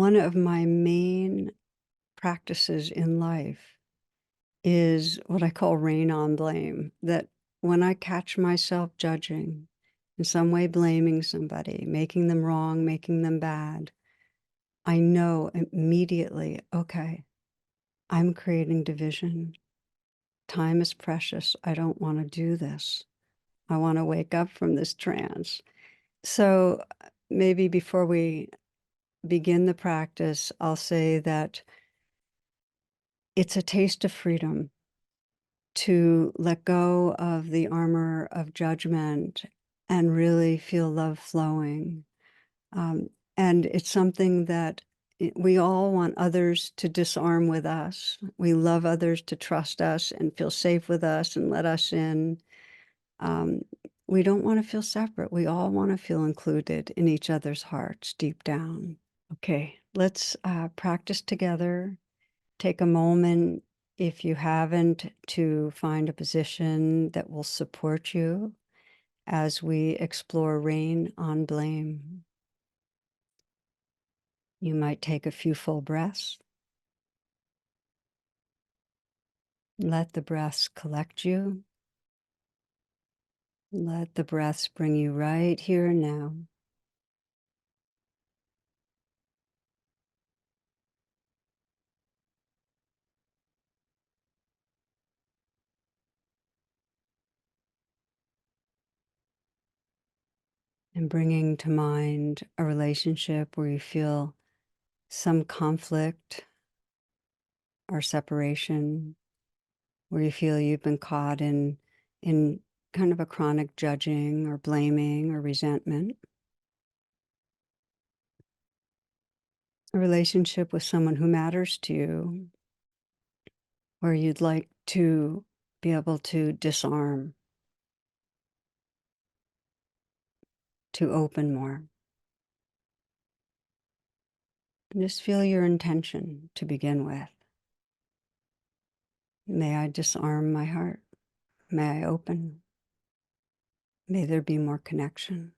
one of my main practices in life is what I call rain on blame. That when I catch myself judging, in some way blaming somebody, making them wrong, making them bad, I know immediately, okay, I'm creating division. Time is precious. I don't want to do this. I want to wake up from this trance. So maybe before we begin the practice, I'll say that it's a taste of freedom to let go of the armor of judgment and really feel love flowing. Um, and it's something that we all want others to disarm with us. We love others to trust us and feel safe with us and let us in. Um, we don't want to feel separate. We all want to feel included in each other's hearts deep down. Okay, let's practice together. Take a moment, if you haven't, to find a position that will support you as we explore rain on blame. You might take a few full breaths. Let the breaths collect you. Let the breaths bring you right here and now. And bringing to mind a relationship where you feel some conflict or separation, where you feel you've been caught in kind of a chronic judging or blaming or resentment. A relationship with someone who matters to you, where you'd like to be able to disarm, to open more. And just feel your intention to begin with. May I disarm my heart. May I open. May there be more connection.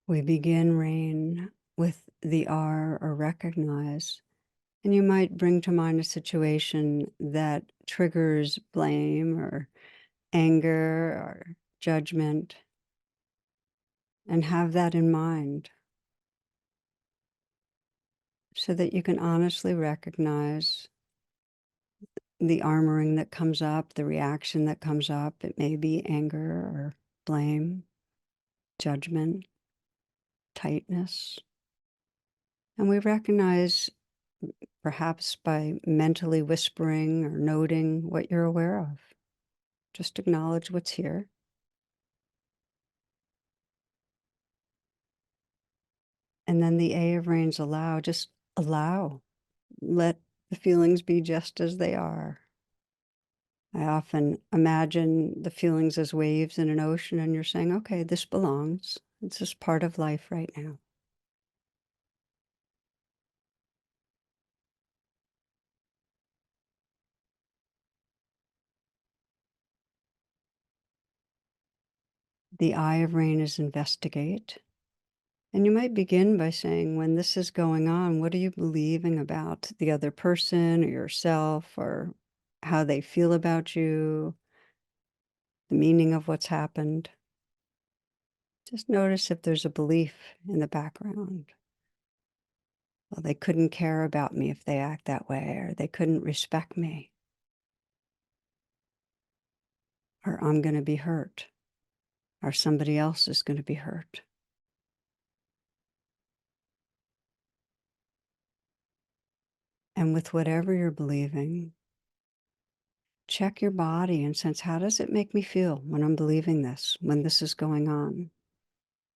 We begin rain with the R or recognize, and you might bring to mind a situation that triggers blame or anger or judgment, and have that in mind so that you can honestly recognize the armoring that comes up, the reaction that comes up. It may be anger or blame, judgment, tightness. And we recognize, perhaps by mentally whispering or noting what you're aware of. Just acknowledge what's here. And then the A of rains, allow, just allow. Let the feelings be just as they are. I often imagine the feelings as waves in an ocean, and you're saying, okay, this belongs. It's just part of life right now. The I of rain is investigate. And you might begin by saying, when this is going on, what are you believing about the other person or yourself, or how they feel about you, the meaning of what's happened? Just notice if there's a belief in the background. Well, they couldn't care about me if they act that way, or they couldn't respect me, or I'm going to be hurt, or somebody else is going to be hurt. And with whatever you're believing, check your body and sense, how does it make me feel when I'm believing this, when this is going on?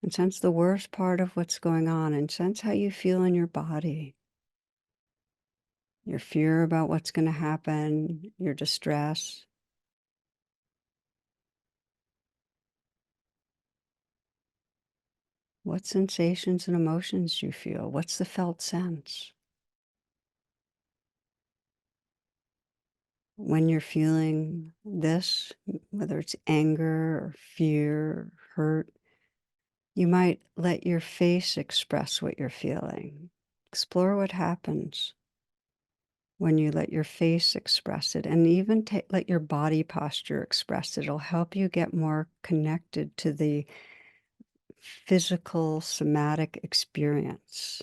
And sense the worst part of what's going on, and sense how you feel in your body. Your fear about what's going to happen, your distress. What sensations and emotions do you feel? What's the felt sense? When you're feeling this, whether it's anger or fear or hurt, you might let your face express what you're feeling. Explore what happens when you let your face express it, and even let your body posture express it. It'll help you get more connected to the physical somatic experience.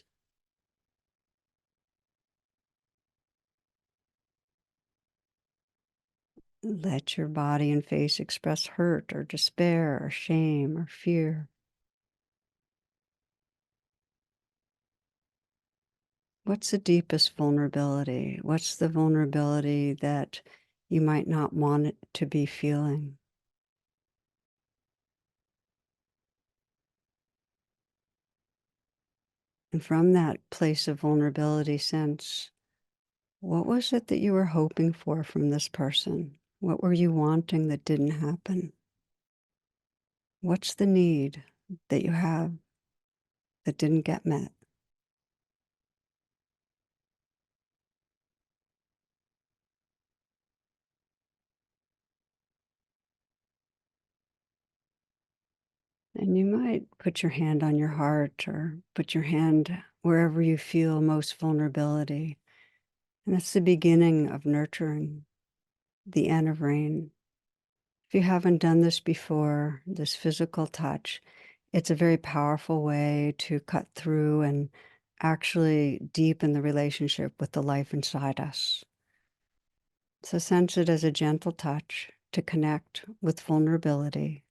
Let your body and face express hurt or despair or shame or fear. What's the deepest vulnerability? What's the vulnerability that you might not want it to be feeling? And from that place of vulnerability, sense, what was it that you were hoping for from this person? What were you wanting that didn't happen? What's the need that you have that didn't get met? And you might put your hand on your heart or put your hand wherever you feel most vulnerability. And that's the beginning of nurturing, the end of rain. If you haven't done this before, this physical touch, it's a very powerful way to cut through and actually deepen the relationship with the life inside us. So sense it as a gentle touch to connect with vulnerability.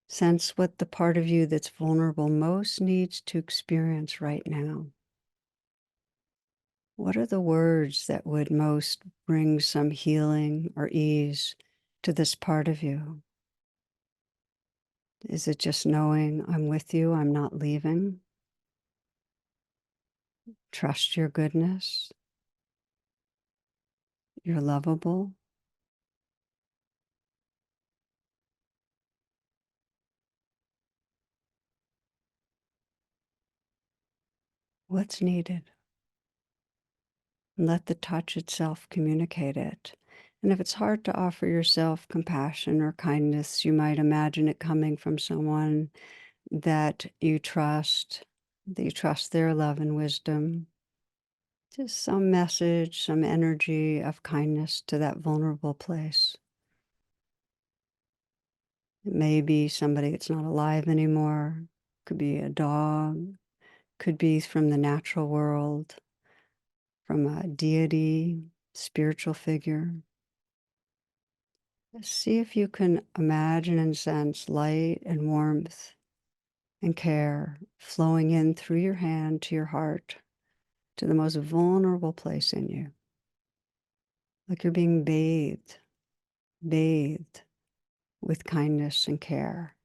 Sense what the part of you that's vulnerable most needs to experience right now. What are the words that would most bring some healing or ease to this part of you? Is it just knowing I'm with you, I'm not leaving? Trust your goodness, you're lovable. What's needed? And let the touch itself communicate it. And if it's hard to offer yourself compassion or kindness, you might imagine it coming from someone that you trust their love and wisdom. Just some message, some energy of kindness to that vulnerable place. It may be somebody that's not alive anymore, could be a dog, could be from the natural world, from a deity, spiritual figure. See if you can imagine and sense light and warmth and care flowing in through your hand to your heart, to the most vulnerable place in you. Like you're being bathed with kindness and care.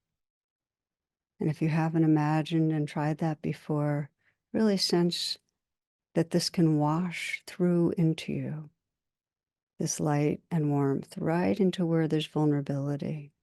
And if you haven't imagined and tried that before, really sense that this can wash through into you, this light and warmth, right into where there's vulnerability.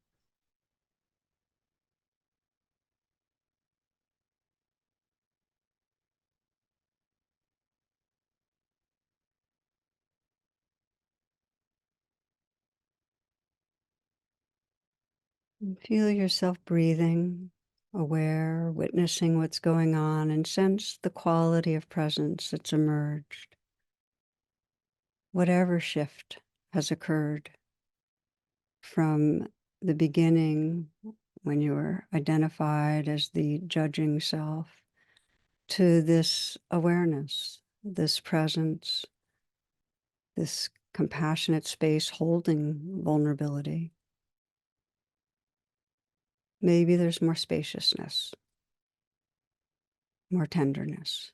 And feel yourself breathing, aware, witnessing what's going on, and sense the quality of presence that's emerged. Whatever shift has occurred from the beginning when you were identified as the judging self to this awareness, this presence, this compassionate space holding vulnerability. Maybe there's more spaciousness, more tenderness.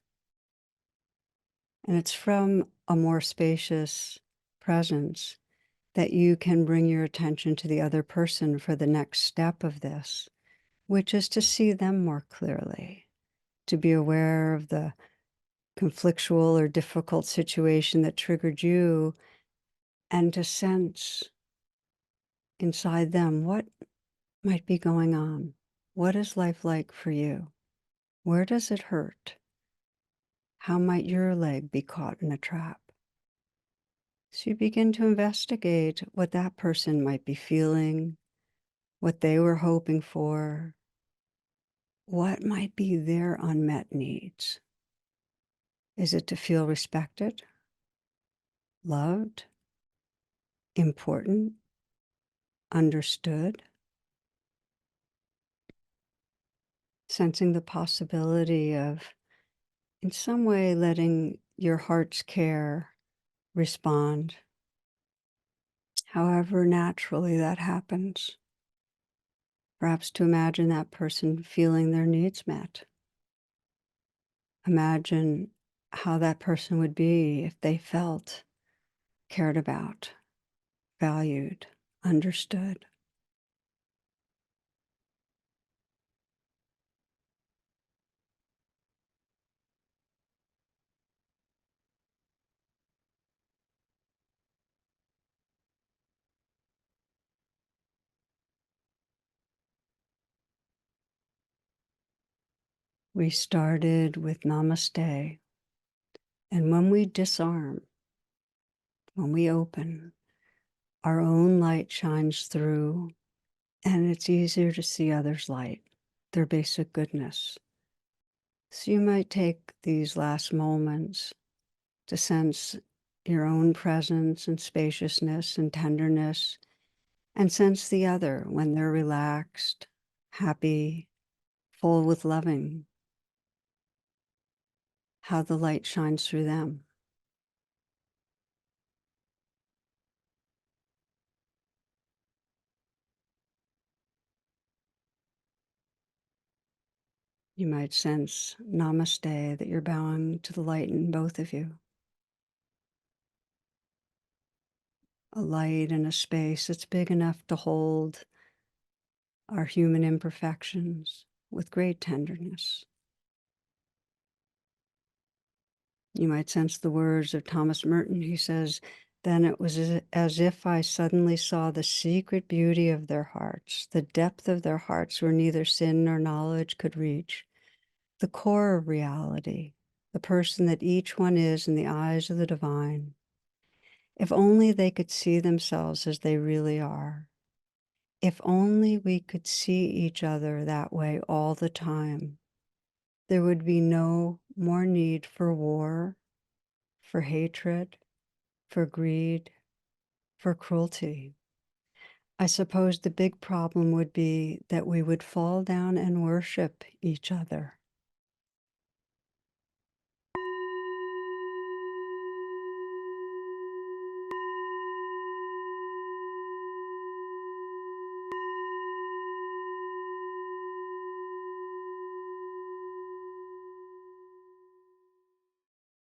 And it's from a more spacious presence that you can bring your attention to the other person for the next step of this, which is to see them more clearly, to be aware of the conflictual or difficult situation that triggered you, and to sense inside them what might be going on. What is life like for you? Where does it hurt? How might your leg be caught in a trap? So you begin to investigate what that person might be feeling, what they were hoping for, what might be their unmet needs. Is it to feel respected, loved, important, understood? Sensing the possibility of, in some way, letting your heart's care respond, however naturally that happens. Perhaps to imagine that person feeling their needs met. Imagine how that person would be if they felt cared about, valued, understood. We started with namaste, and when we disarm, when we open, our own light shines through, and it's easier to see others' light, their basic goodness. So you might take these last moments to sense your own presence and spaciousness and tenderness, and sense the other when they're relaxed, happy, full with loving, how the light shines through them. You might sense namaste, that you're bowing to the light in both of you. A light and a space that's big enough to hold our human imperfections with great tenderness. You might sense the words of Thomas Merton. He says, "Then it was as if I suddenly saw the secret beauty of their hearts, the depth of their hearts where neither sin nor knowledge could reach, the core of reality, the person that each one is in the eyes of the divine. If only they could see themselves as they really are. If only we could see each other that way all the time, there would be no more need for war, for hatred, for greed, for cruelty. I suppose the big problem would be that we would fall down and worship each other.